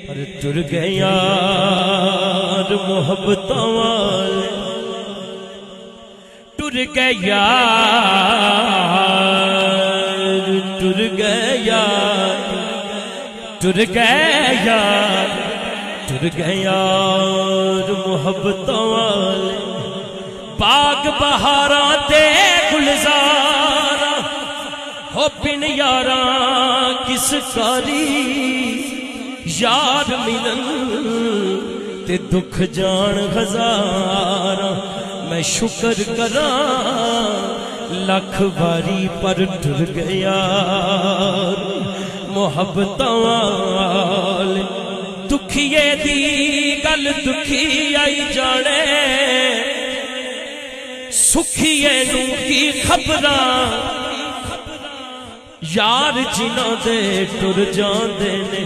پر ٹر گئے یار محبتاں والے، ٹر گئے یار، ٹر گئے یار، ٹر گئے یار، ٹر گئے یار محبتاں والے، باغ بہاراں تے گلزاراں ہو بن یاراں کس کاری، یار ملن تے دکھ جان ہزاراں، میں شکر کراں لکھ باری پر ٹر گئے یار محبتاں والے، دکھیے دی گل دکھی آئی جانے، سکھیے نوں کی خبراں، یار جنہاں دے ٹر جاندے نے